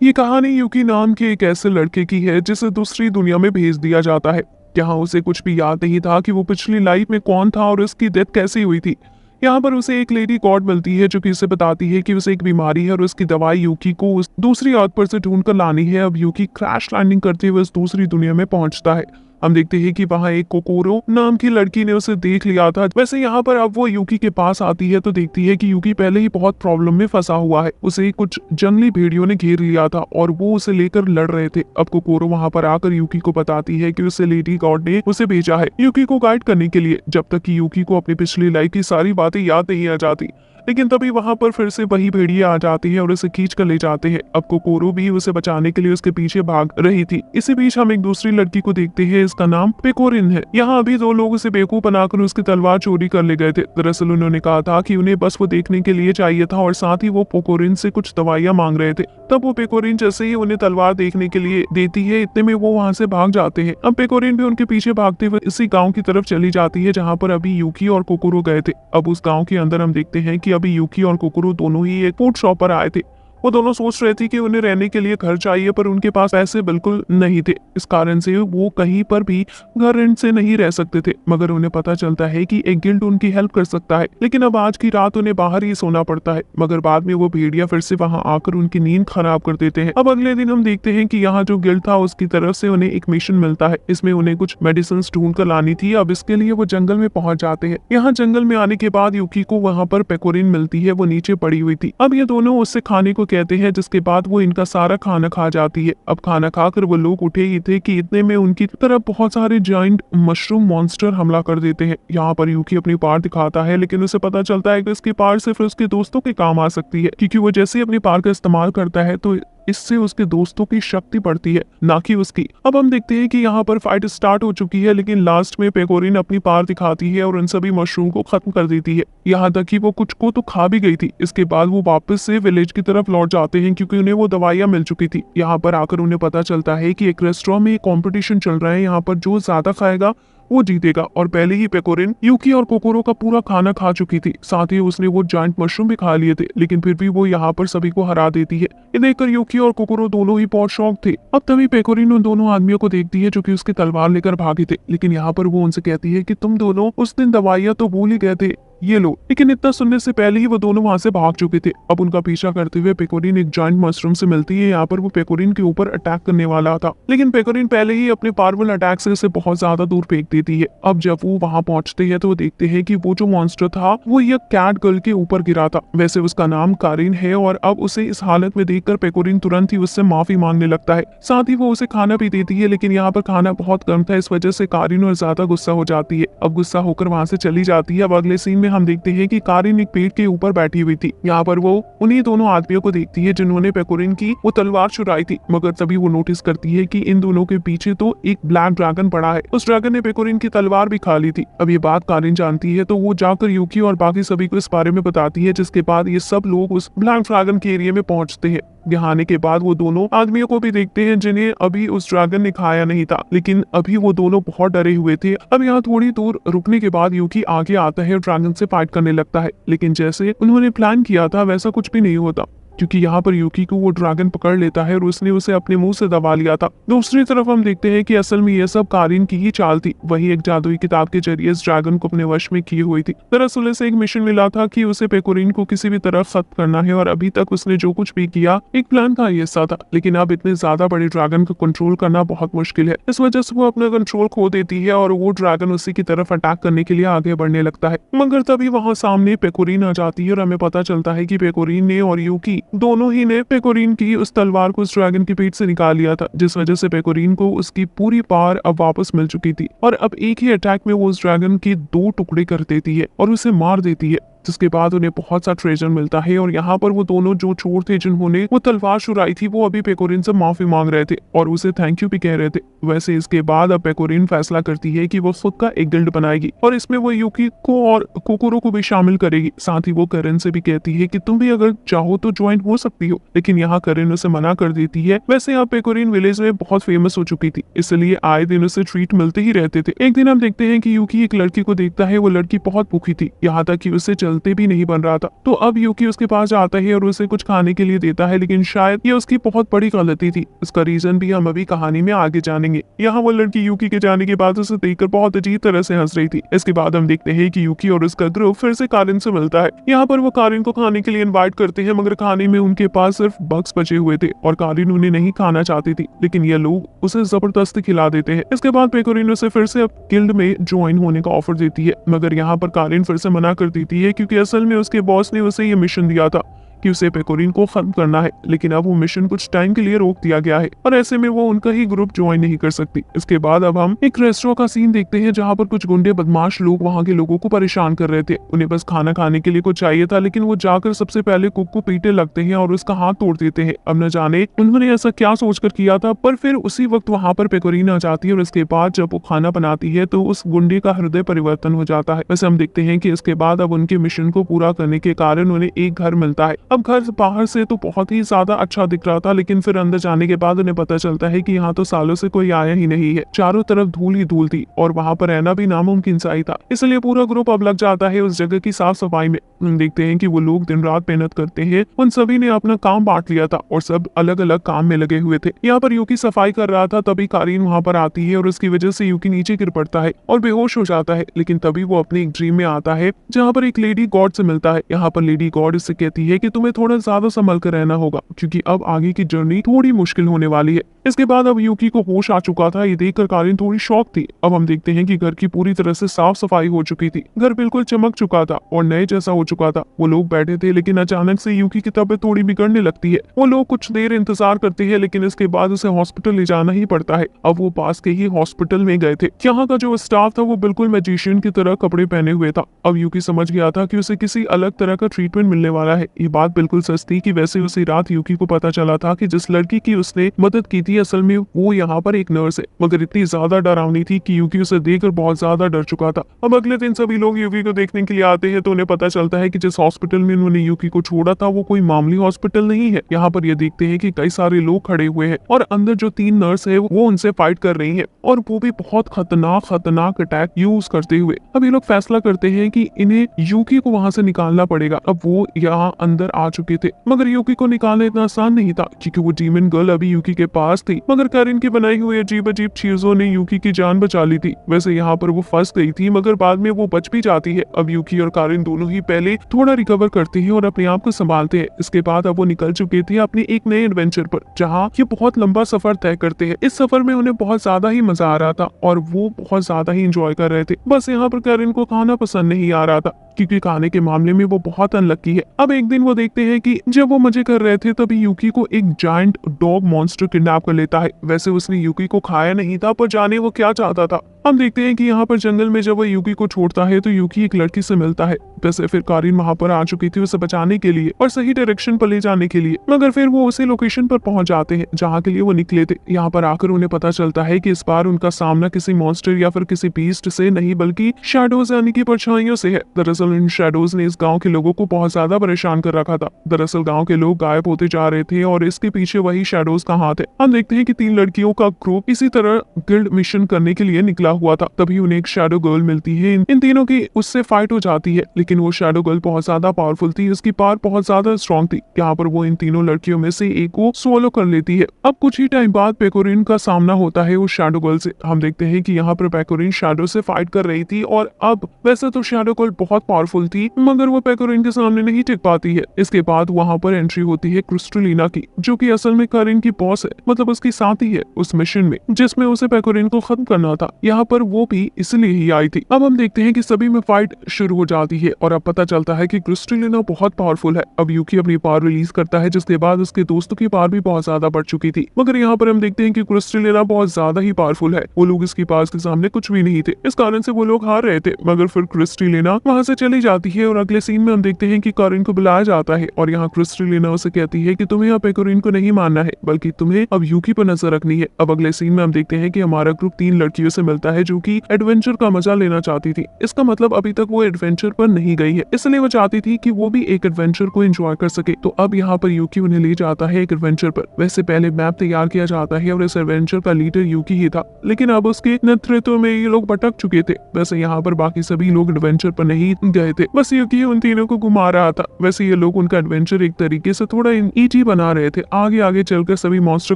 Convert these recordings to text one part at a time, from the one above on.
ये कहानी यूकी नाम के एक ऐसे लड़के की है जिसे दूसरी दुनिया में भेज दिया जाता है। यहाँ उसे कुछ भी याद नहीं था कि वो पिछली लाइफ में कौन था और उसकी डेथ कैसे हुई थी। यहाँ पर उसे एक लेडी गॉड मिलती है जो कि उसे बताती है कि उसे एक बीमारी है और उसकी दवाई यूकी को उस दूसरी अर्थ पर से ढूंढ कर लानी है। अब यूकी क्रैश लैंडिंग करते हुए उस दूसरी दुनिया में पहुंचता है। हम देखते हैं कि वहां एक कोकोरो नाम की लड़की ने उसे देख लिया था। वैसे यहाँ पर अब वो यूकी के पास आती है तो देखती है कि यूकी पहले ही बहुत प्रॉब्लम में फंसा हुआ है। उसे कुछ जंगली भेड़ियों ने घेर लिया था और वो उसे लेकर लड़ रहे थे। अब कोकोरो वहां पर आकर यूकी को बताती है कि उसे लेडी गॉड ने उसे भेजा है यूकी को गाइड करने के लिए, जब तक कि यूकी को अपनी पिछली लाइफ की सारी बातें याद नहीं आ जाती। लेकिन तभी वहां पर फिर से वही भेड़िया आ जाती है और उसे खींच कर ले जाते हैं। अब कोकोरो भी उसे बचाने के लिए उसके पीछे भाग रही थी। इसी बीच हम एक दूसरी लड़की को देखते हैं, इसका नाम पेकोरिन है। यहाँ अभी दो लोग उसे बेवकूफ बनाकर उसकी तलवार चोरी कर ले गए थे। दरअसल उन्होंने कहा था कि उन्हें बस वो देखने के लिए चाहिए था और साथ ही वो पेकोरिन से कुछ दवाइयां मांग रहे थे। तब वो पेकोरिन जैसे ही उन्हें तलवार देखने के लिए देती है, इतने में वो वहां से भाग जाते हैं। अब पेकोरिन भी उनके पीछे भागते हुए इसी गाँव की तरफ चली जाती है जहाँ पर अभी यूकी और कोकोरो गए थे। अब उस गाँव के अंदर हम देखते हैं कि अभी यूकी और कोकोरो दोनों ही एक फूड शॉप पर आए थे। वो दोनों सोच रहे थे कि उन्हें रहने के लिए घर चाहिए, पर उनके पास पैसे बिल्कुल नहीं थे। इस कारण से वो कहीं पर भी घर रेंट से नहीं रह सकते थे। मगर उन्हें पता चलता है कि एक गिल्ड उनकी हेल्प कर सकता है, लेकिन अब आज की रात उन्हें बाहर ही सोना पड़ता है। मगर बाद में वो भेड़िया फिर से वहां आकर उनकी नींद खराब कर देते हैं। अब अगले दिन हम देखते हैं कि यहाँ जो गिल्ड था उसकी तरफ से उन्हें एक मिशन मिलता है। इसमें उन्हें कुछ मेडिसिन ढूंढ कर लानी थी। अब इसके लिए वो जंगल में पहुंच जाते हैं। यहाँ जंगल में आने के बाद यूकी को वहां पर पेकोरिन मिलती है, वो नीचे पड़ी हुई थी। अब ये दोनों उससे खाने को कहते हैं, जिसके बाद वो इनका सारा खाना खा जाती है। अब खाना खाकर वो लोग उठे ही थे कि इतने में उनकी तरफ बहुत सारे जाइंट मशरूम मॉन्स्टर हमला कर देते हैं। यहाँ पर यूकी अपनी पार दिखाता है, लेकिन उसे पता चलता है कि उसकी पार सिर्फ उसके दोस्तों के काम आ सकती है, क्योंकि वो जैसे ही अपनी पार का इस्तेमाल करता है तो इससे उसके दोस्तों की शक्ति बढ़ती है, ना कि उसकी। अब हम देखते हैं कि यहाँ पर फाइट स्टार्ट हो चुकी है, लेकिन लास्ट में पेकोरिन अपनी पार दिखाती है और उन सभी मशरूम को खत्म कर देती है। यहाँ तक कि वो कुछ को तो खा भी गई थी। इसके बाद वो वापस से विलेज की तरफ लौट जाते हैं, क्योंकि उन्हें वो दवाइयां मिल चुकी थी। यहाँ पर आकर उन्हें पता चलता है कि एक रेस्टोरेंट में एक कॉम्पिटिशन चल रहा है, यहाँ पर जो ज्यादा खाएगा वो जीतेगा। और पहले ही पेकोरिन यूकी और कोकोरो का पूरा खाना खा चुकी थी, साथ ही उसने वो जाइंट मशरूम भी खा लिए थे, लेकिन फिर भी वो यहाँ पर सभी को हरा देती है। ये देखकर यूकी और कोकोरो दोनों ही बहुत शौक थे। अब तभी पेकोरिन उन दोनों आदमियों को देखती है जो कि उसकी तलवार लेकर भागे थे, लेकिन यहाँ पर वो उनसे कहती है कि तुम दोनों उस दिन दवाइयां तो भूल ही गए थे, ये लो। लेकिन इतना सुनने से पहले ही वो दोनों वहां से भाग चुके थे। अब उनका पीछा करते हुए पेकोरिन एक जाइंट मशरूम से मिलती है। यहाँ पर वो पेकोरिन के ऊपर अटैक करने वाला था, लेकिन पेकोरिन पहले ही अपने पावरफुल अटैक से उसे बहुत ज्यादा दूर फेंक देती है। अब जब वो वहां पहुंचते हैं तो वो देखते हैं कि वो जो मॉन्स्टर था वो ये कैट गर्ल के ऊपर गिरा था। वैसे उसका नाम कारिन है और अब उसे इस हालत में देखकर पेकोरिन तुरंत ही उससे माफी मांगने लगता है। साथ ही वो उसे खाना भी देती है, लेकिन यहाँ पर खाना बहुत कम था, इस वजह से कारिन और ज्यादा गुस्सा हो जाती है। अब गुस्सा होकर वहां से चली जाती है। अब अगले सीन में हम देखते हैं कि कारिन एक पेड़ के ऊपर बैठी हुई थी। यहाँ पर वो उन्हीं दोनों आदमियों को देखती है जिन्होंने पेकोरिन की वो तलवार चुराई थी। मगर तभी वो नोटिस करती है कि इन दोनों के पीछे तो एक ब्लैक ड्रैगन पड़ा है। उस ड्रैगन ने पेकोरिन की तलवार भी खा ली थी। अब ये बात कारिन जानती है तो वो जाकर यूकी और बाकी सभी को इस बारे में बताती है, जिसके बाद ये सब लोग उस ब्लैक ड्रैगन के एरिया में पहुंचते हैं। यहाँ आने के बाद वो दोनों आदमियों को भी देखते हैं जिन्हें अभी उस ड्रैगन ने खाया नहीं था, लेकिन अभी वो दोनों बहुत डरे हुए थे। अब यहाँ थोड़ी दूर रुकने के बाद यूकी आगे आता है और ड्रैगन से फाइट करने लगता है, लेकिन जैसे उन्होंने प्लान किया था वैसा कुछ भी नहीं होता, क्योंकि यहाँ पर यूकी को वो ड्रैगन पकड़ लेता है और उसने उसे अपने मुंह से दबा लिया था। दूसरी तरफ हम देखते हैं कि असल में ये सब कारिन की ही चाल थी। वही एक जादुई किताब के जरिए इस ड्रैगन को अपने वश में की हुई थी। दरअसल उसे एक मिशन मिला था कि उसे पेकोरिन को किसी भी तरह खत्म करना है, और अभी तक उसने जो कुछ भी किया एक प्लान का हिस्सा था। लेकिन अब इतने ज्यादा बड़े ड्रैगन को कंट्रोल करना बहुत मुश्किल है, इस वजह से वो अपना कंट्रोल खो देती है और वो ड्रैगन उसी की तरफ अटैक करने के लिए आगे बढ़ने लगता है। मगर तभी वहाँ सामने पेकोरिन आ जाती है और हमें पता चलता है कि पेकोरिन ने और यूकी दोनों ही ने पेकोरिन की उस तलवार को उस ड्रैगन की पीठ से निकाल लिया था, जिस वजह से पेकोरिन को उसकी पूरी पावर अब वापस मिल चुकी थी। और अब एक ही अटैक में वो उस ड्रैगन की 2 टुकड़े कर देती है और उसे मार देती है, जिसके बाद उन्हें बहुत सा ट्रेजर मिलता है। और यहाँ पर वो दोनों जो चोर थे जिन्होंने वो तलवार चुराई थी, वो अभी पेकोरिन से माफी मांग रहे थे और उसे थैंक यू भी कह रहे थे। वैसे इसके बाद अब पेकोरिन फैसला करती है कि वो खुद का एक गिल्ड बनाएगी और इसमें वो यूकी को और कोकोरो को भी शामिल करेगी। साथ ही वो करेन से भी कहती है कि तुम भी अगर चाहो तो ज्वाइन हो सकती हो, लेकिन यहाँ करेन उसे मना कर देती है। वैसे यहाँ पेकोरिन विलेज में बहुत फेमस हो चुकी थी, इसलिए आए दिन उसे ट्रीट मिलते ही रहते थे। एक दिन हम देखते हैं कि यूकी एक लड़की को देखता है, वो लड़की बहुत भूखी थी, यहाँ तक कि उसे चलते भी नहीं बन रहा था। तो अब यूकी उसके पास आता है और उसे कुछ खाने के लिए देता है, लेकिन शायद ये उसकी बहुत बड़ी गलती थी। इसका रीजन भी हम अभी कहानी में आगे जानेंगे। यहाँ वो लड़की यूकी के जाने के बाद उसे देखकर बहुत अजीब तरह से हंस रही थी। इसके बाद हम देखते हैं कि यूकी और उसका ग्रुप फिर से कारिन से मिलता है। यहाँ पर वो कारिन को खाने के लिए इनवाइट करते हैं, मगर खाने में उनके पास सिर्फ बग्स बचे हुए थे और कारिन उन्हें नहीं खाना चाहती थी, लेकिन ये लोग उसे जबरदस्ती खिला देते हैं। इसके बाद पेकोरिन उसे फिर से अब गिल्ड में ज्वाइन होने का ऑफर देती है, मगर यहाँ पर कारिन फिर से मना कर देती है, क्योंकि असल में उसके बॉस ने उसे ये मिशन दिया था कि उसे पेकोरिन को खत्म करना है, लेकिन अब वो मिशन कुछ टाइम के लिए रोक दिया गया है और ऐसे में वो उनका ही ग्रुप ज्वाइन नहीं कर सकती। इसके बाद अब हम एक रेस्टोरेंट का सीन देखते हैं, जहाँ पर कुछ गुंडे बदमाश लोग वहाँ के लोगों को परेशान कर रहे थे। उन्हें बस खाना खाने के लिए कुछ चाहिए था, लेकिन वो जाकर सबसे पहले कुक को पीटे लगते हैं और उसका हाथ तोड़ देते हैं। अब न जाने उन्होंने ऐसा क्या सोचकर किया था, पर फिर उसी वक्त वहाँ पर पेकोरिन आ जाती है और इसके बाद जब वो खाना बनाती है तो उस गुंडे का हृदय परिवर्तन हो जाता है। वैसे हम देखते हैं कि इसके बाद अब उनके मिशन को पूरा करने के कारण उन्हें एक घर मिलता है। अब घर बाहर से तो बहुत ही ज्यादा अच्छा दिख रहा था, लेकिन फिर अंदर जाने के बाद उन्हें पता चलता है कि यहाँ तो सालों से कोई आया ही नहीं है। चारों तरफ धूल ही धूल थी और वहाँ पर रहना भी नामुमकिन सा ही था। इसलिए पूरा ग्रुप अब लग जाता है उस जगह की साफ सफाई में। हम देखते हैं कि वो लोग दिन रात मेहनत करते हैं। उन सभी ने अपना काम बांट लिया था और सब अलग अलग काम में लगे हुए थे। यहाँ पर यूकी सफाई कर रहा था, तभी कारीन वहाँ पर आती है और उसकी वजह से यूकी नीचे गिर पड़ता है और बेहोश हो जाता है। लेकिन तभी वो अपने एक ड्रीम में आता है, जहाँ पर एक लेडी गॉड से मिलता है। यहाँ पर लेडी गॉड इससे कहती है कि तुम्हें थोड़ा ज्यादा संभल कर रहना होगा, क्योंकि अब आगे की जर्नी थोड़ी मुश्किल होने वाली है। इसके बाद अब यूकी को होश आ चुका था। ये देखकर कारिन थोड़ी शॉक थी। अब हम देखते हैं कि घर की पूरी तरह से साफ सफाई हो चुकी थी। घर बिल्कुल चमक चुका था और नए जैसा हो चुका था। वो लोग बैठे थे, लेकिन अचानक से यूकी की तबीयत थोड़ी बिगड़ने लगती है। वो लोग कुछ देर इंतजार करते हैं, लेकिन इसके बाद उसे हॉस्पिटल ले जाना ही पड़ता है। अब वो पास के ही हॉस्पिटल में गए थे। यहाँ का जो स्टाफ था वो बिल्कुल मैजिशियन की तरह कपड़े पहने हुए था। अब यूकी समझ गया था कि उसे किसी अलग तरह का ट्रीटमेंट मिलने वाला है। ये बात बिल्कुल सच थी कि वैसे उसी रात यूकी को पता चला था कि जिस लड़की की उसने मदद की थी असल में वो यहाँ पर एक नर्स है, मगर इतनी ज्यादा डरावनी थी कि यूकी उसे देखकर बहुत ज्यादा डर चुका था। अब अगले दिन सभी लोग यूकी को देखने के लिए आते हैं, तो उन्हें पता चलता है कि जिस हॉस्पिटल में उन्होंने यूकी को छोड़ा था वो कोई मामूली हॉस्पिटल नहीं है। यहाँ पर ये देखते हैं कि कई सारे लोग खड़े हुए हैं और अंदर जो 3 नर्स है वो उनसे फाइट कर रही है, और वो भी बहुत खतरनाक अटैक यूज करते हुए। अब ये लोग फैसला करते हैं कि इन्हें यूकी को वहां से निकालना पड़ेगा। अब वो यहाँ अंदर आ चुके थे, मगर यूकी को निकालना इतना आसान नहीं था, क्योंकि वो डीमन गर्ल अभी यूकी के पास थी। मगर कारिन की बनाई हुई अजीब अजीब चीजों ने यूकी की जान बचा ली थी। वैसे यहाँ पर वो फंस गई थी, मगर बाद में वो बच भी जाती है। अब यूकी और कारिन दोनों ही पहले थोड़ा रिकवर करते हैं और अपने आप को संभालते हैं। इसके बाद अब वो निकल चुके थे अपने एक नए एडवेंचर पर, जहाँ ये बहुत लंबा सफर तय करते हैं। इस सफर में उन्हें बहुत ज्यादा ही मजा आ रहा था और वो बहुत ज्यादा ही इंजॉय कर रहे थे। बस यहाँ पर कारिन को खाना पसंद नहीं आ रहा था, क्योंकि खाने के मामले में वो बहुत अनलकी है। अब एक दिन वो देखते हैं कि जब वो मजे कर रहे थे तभी यूकी को एक जायंट डॉग मॉन्स्टर किडनैप कर लेता है। वैसे उसने यूकी को खाया नहीं था, पर जाने वो क्या चाहता था। हम देखते हैं कि यहाँ पर जंगल में जब वो यूकी को छोड़ता है तो यूकी एक लड़की से मिलता है। वैसे फिर कारिन वहाँ पर आ चुकी थी उसे बचाने के लिए और सही डायरेक्शन पर ले जाने के लिए, मगर फिर वो उसी लोकेशन पर पहुंच जाते हैं जहाँ के लिए वो निकले थे। यहाँ पर आकर उन्हें पता चलता है कि इस बार उनका सामना किसी मॉन्स्टर या फिर किसी बीस्ट से नहीं, बल्कि शैडोज यानी कि परछाइयों से है। दरअसल इन शैडोज ने इस गाँव के लोगों को बहुत ज्यादा परेशान कर रखा था। दरअसल गाँव के लोग गायब होते जा रहे थे और इसके पीछे वही शैडोज का हाथ है। हम देखते हैं कि 3 लड़कियों का ग्रुप इसी तरह गिल्ड मिशन करने के लिए निकला हुआ था। तभी उन्हें एक शैडो गर्ल मिलती है। इन तीनों की उससे फाइट हो जाती है, लेकिन वो शैडो गर्ल बहुत ज्यादा पावरफुल थी, उसकी पावर बहुत ज्यादा स्ट्रॉन्ग थी। यहाँ पर वो इन तीनों लड़कियों में से एक को सोलो कर लेती है। अब कुछ ही टाइम बाद पेकोरिन का सामना होता है उस शैडो गर्ल से। हम देखते हैं कि यहाँ पर पेकोरिन शैडो से फाइट कर रही थी और अब वैसे तो शैडो गर्ल बहुत पावरफुल थी, मगर वो पेकोरिन के सामने नहीं टिक पाती है। इसके बाद वहाँ पर एंट्री होती है क्रिस्टलिना की, जो कि असल में कारिन की बॉस है, मतलब उसकी साथी है उस मिशन में जिसमें उसे पेकोरिन को खत्म करना था। यहाँ पर वो भी इसलिए ही आई थी। अब हम देखते हैं कि सभी में फाइट शुरू हो जाती है और अब पता चलता है कि क्रिस्टलिना बहुत पावरफुल है। अब यूकी अपनी पावर रिलीज करता है, जिसके बाद उसके दोस्तों की पावर भी बहुत ज्यादा बढ़ चुकी थी। मगर यहाँ पर हम देखते हैं कि क्रिस्टलिना बहुत ज्यादा ही पावरफुल है। वो लोग इसकी पावर के सामने कुछ भी नहीं थे, इस कारण से वो लोग हार रहे थे। मगर फिर क्रिस्टलिना वहां से चली जाती है और अगले सीन में हम देखते हैं कि कारिन को बुलाया जाता है और यहाँ क्रिस्टलिना उसे कहती है कि तुम्हें अब पेकोरिन को नहीं मानना है बल्कि तुम्हें अब यूकी पर नजर रखनी है। अब अगले सीन में हम देखते हैं कि हमारा ग्रुप 3 लड़कियों से मिलता है जो कि एडवेंचर का मजा लेना चाहती थी। इसका मतलब अभी तक वो एडवेंचर पर नहीं गई है, इसलिए वो चाहती थी कि वो भी एक एडवेंचर को एंजॉय कर सके। तो अब यहाँ पर यूकी उन्हें ले जाता है एक एडवेंचर पर। वैसे पहले मैप तैयार किया जाता है और इस एडवेंचर का लीडर यूकी ही था, लेकिन अब उसके नेतृत्व में ये लोग भटक चुके थे। वैसे यहाँ पर बाकी सभी लोग एडवेंचर पर नहीं गए थे, बस यूकी उन तीनों को घुमा रहा था। वैसे ये लोग उनका एडवेंचर एक तरीके से थोड़ा ईजी बना रहे थे, आगे आगे चलकर सभी मॉन्स्टर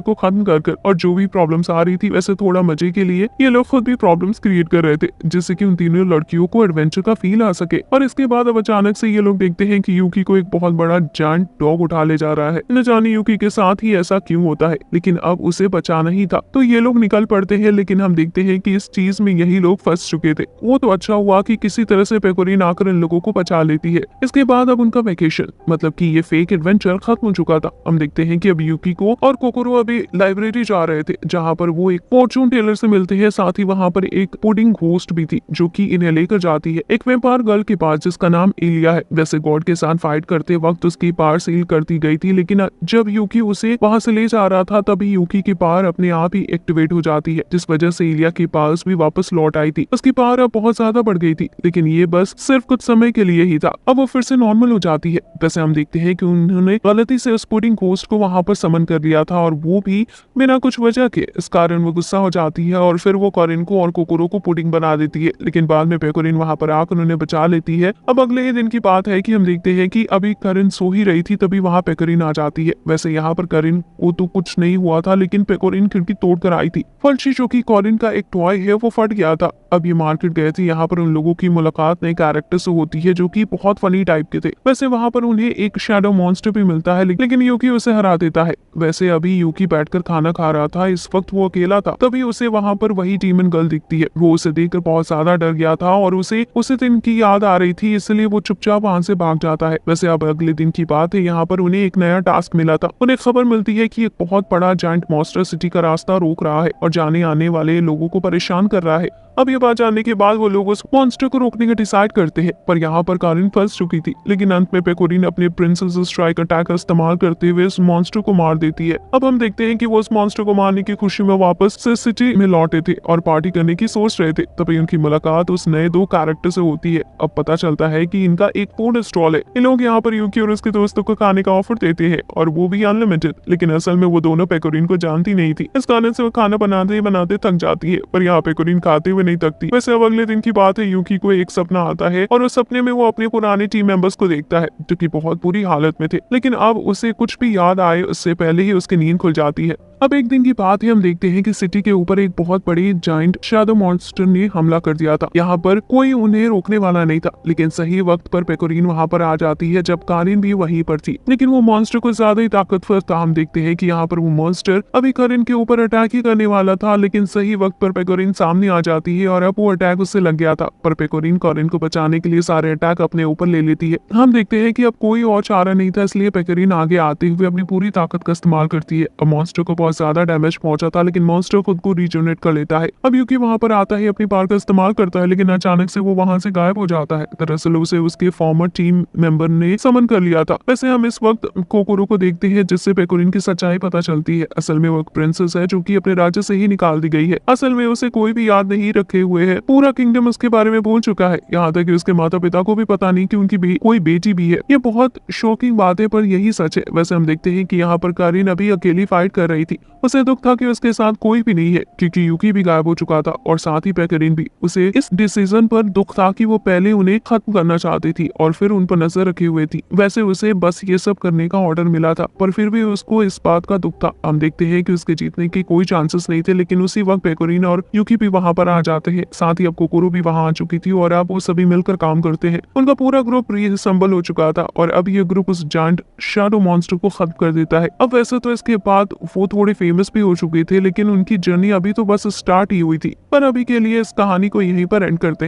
को खत्म कर और जो भी प्रॉब्लम्स आ रही थी वैसे थोड़ा मजे के लिए ये लोग खुद भी प्रॉब्लम्स क्रिएट कर रहे थे, जिससे कि उन तीनों लड़कियों को एडवेंचर का फील आ सके। और इसके बाद अब अचानक से ये लोग देखते हैं कि यूकी को एक बहुत बड़ा जायंट डॉग उठा ले जा रहा है। न जाने यूकी के साथ ही ऐसा क्यों होता है, लेकिन अब उसे बचाना ही था। तो ये लोग निकल पड़ते हैं, लेकिन हम देखते हैं कि इस चीज में यही लोग फंस चुके थे। वो तो अच्छा हुआ कि किसी तरह से पेकोरिन आकर इन लोगों को बचा लेती है। इसके बाद अब उनका वेकेशन मतलब कि ये फेक एडवेंचर खत्म हो चुका था। हम देखते हैं कि अब यूकी को और कोकोरो अभी लाइब्रेरी जा रहे थे, जहाँ पर वो एक फॉर्चून टेलर से मिलते हैं। साथ ही वहाँ पर एक पुडिंग घोस्ट भी थी जो कि इन्हें लेकर जाती है एक वेम्पायर गर्ल के पास जिसका नाम एलिया है। वैसे गॉड के साथ फाइट करते वक्त उसकी पावर सील कर दी गई थी, लेकिन जब यूकी उसे वहां से ले जा रहा था तभी यूकी की पावर अपने आप ही एक्टिवेट हो जाती है, जिस वजह से एलिया की पावर्स भी वापस लौट आई थी। उसकी पावर अब बहुत ज्यादा बढ़ गई थी, लेकिन ये बस सिर्फ कुछ समय के लिए ही था। अब वो फिर से नॉर्मल हो जाती है। वैसे हम देखते हैं कि उन्होंने गलती से उस पुडिंग घोस्ट को वहां पर समन कर लिया था और वो भी बिना कुछ वजह के। इस कारण वो गुस्सा हो जाती है और फिर वो कॉरिन को और कोकोरो को पुडिंग बना देती है, लेकिन बाद में पेकोरिन वहां पर आकर उन्हें बचा लेती है। अब अगले ही दिन की बात है कि हम देखते हैं कि अभी करिन सो ही रही थी तभी वहां पेकोरिन आ जाती है। वैसे यहाँ पर करिन को तो कुछ नहीं हुआ था, लेकिन पेकोरिन खिड़की तोड़ कर आई थी। फलशी जो कि कॉरिन का एक टॉय है वो फट गया था। अब ये मार्केट गए थे, यहाँ पर उन लोगों की मुलाकात नए कैरेक्टर से होती है जो कि बहुत फनी टाइप के थे। वैसे वहां पर उन्हें एक शैडो मॉन्स्टर भी मिलता है, लेकिन यूकी उसे हरा देता है। वैसे अभी यूकी बैठकर खाना खा रहा था, इस वक्त वो अकेला था, तभी उसे वहां पर वही डीमन गर्ल दिखती है। वो उसे देखकर बहुत ज्यादा डर गया था और उसे दिन की याद आ रही थी, इसलिए वो चुपचाप वहां से भाग जाता है। वैसे अब अगले दिन की बात है, यहाँ पर उन्हें एक नया टास्क मिला था। उन्हें खबर मिलती है कि एक बहुत बड़ा जायंट मॉन्स्टर सिटी का रास्ता रोक रहा है और जाने आने वाले लोगों को परेशान कर रहा है। अब ये बात जानने के बाद वो लोग उस मॉन्स्टर को रोकने का डिसाइड करते हैं, पर यहाँ पर कारिन फंस चुकी थी। लेकिन अंत में पेकोरिन अपने प्रिंसेस स्ट्राइक अटैक का इस्तेमाल करते हुए उस मॉन्स्टर को मार देती है। अब हम देखते हैं कि वो उस मॉन्स्टर को मारने की खुशी में वापस से सिटी में लौटे थे और पार्टी करने की सोच रहे थे। तभी उनकी मुलाकात उस नए 2 कैरेक्टर से होती है। अब पता चलता है कि इनका एक फूड स्टॉल है। इन लोग यहाँ पर यूकी और उसके दोस्तों को खाने का ऑफर देते हैं और वो भी अनलिमिटेड, लेकिन असल में वो दोनों पेकोरिन को जानती नहीं थी। इस कारण से वो खाना बनाते बनाते थक जाती है, पर यहाँ पेकोरिन खाते हुए नहीं थकती। वैसे अब अगले दिन की बात है, यूकी को एक सपना आता है और उस सपने में वो अपने पुराने टीम मेंबर्स को देखता है जो कि बहुत बुरी हालत में थे, लेकिन अब उसे कुछ भी याद आए उससे पहले ही उसकी नींद खुल जाती है। अब एक दिन की बात है, हम देखते हैं कि सिटी के ऊपर एक बहुत बड़ी जायंट शैडो मॉन्स्टर ने हमला कर दिया था। यहाँ पर कोई उन्हें रोकने वाला नहीं था, लेकिन सही वक्त पर पेकोरिन वहां पर आ जाती है जब कारिन भी वहीं पर थी। लेकिन वो मॉन्स्टर को ज्यादा ही ताकतवर था। हम देखते हैं कि यहाँ पर वो मॉन्स्टर अभी कारिन के ऊपर अटैक ही करने वाला था, लेकिन सही वक्त पर पेकोरिन सामने आ जाती है और अब वो अटैक उससे लग गया था। पर पेकोरिन कारिन को बचाने के लिए सारे अटैक अपने ऊपर ले लेती है। हम देखते हैं कि अब कोई और चारा नहीं था, इसलिए पेकोरिन आगे आते हुए अपनी पूरी ताकत का इस्तेमाल करती है। अब मॉन्स्टर को ज्यादा डैमेज पहुंचा था, लेकिन मॉन्स्टर खुद को रिजनरेट कर लेता है। अब यूकी वहां पर आता है, अपनी पावर का इस्तेमाल करता है, लेकिन अचानक से वो वहां से गायब हो जाता है। दरअसल उसे उसके फॉर्मर टीम मेंबर ने समन कर लिया था। वैसे हम इस वक्त कोकोरो को देखते हैं, जिससे पेकोरिन की सच्चाई पता चलती है। असल में वो एक प्रिंसेस है जो कि अपने राज्य से ही निकाल दी गई है। असल में उसे कोई भी याद नहीं रखे हुए है, पूरा किंगडम उसके बारे में भूल चुका है। यहाँ तक कि उसके माता पिता को भी पता नहीं कि उनकी कोई बेटी भी है। ये बहुत शॉकिंग बात है, पर यही सच है। वैसे हम देखते हैं कि यहाँ पर कारिन अभी अकेली फाइट कर रही थी। उसे दुख था कि उसके साथ कोई भी नहीं है, क्योंकि यूकी भी गायब हो चुका था और साथ ही पेकोरिन भी। उसे इस डिसीजन पर दुख था कि वो पहले उन्हें खत्म करना चाहती थी और फिर उन पर नजर रखी हुई थी। वैसे उसे बस ये सब करने का ऑर्डर मिला था, पर फिर भी उसको इस बात का दुख था। हम देखते हैं कि उसके जीतने के कोई चांसेस नहीं थे, लेकिन उसी वक्त पेकोरिन और यूकी भी वहां पर आ जाते हैं। साथ ही अब कोकोरो भी वहां आ चुकी थी और अब वो सभी मिलकर काम करते हैं। उनका पूरा ग्रुप रीअसेंबल हो चुका था और अब ये ग्रुप उस जायंट शैडो मॉन्स्टर को खत्म कर देता है। अब वैसे तो इसके बाद वो थोड़े फेमस भी हो चुके थे, लेकिन उनकी जर्नी अभी तो बस स्टार्ट ही हुई थी। पर अभी के लिए इस कहानी को यहीं पर एंड करते हैं।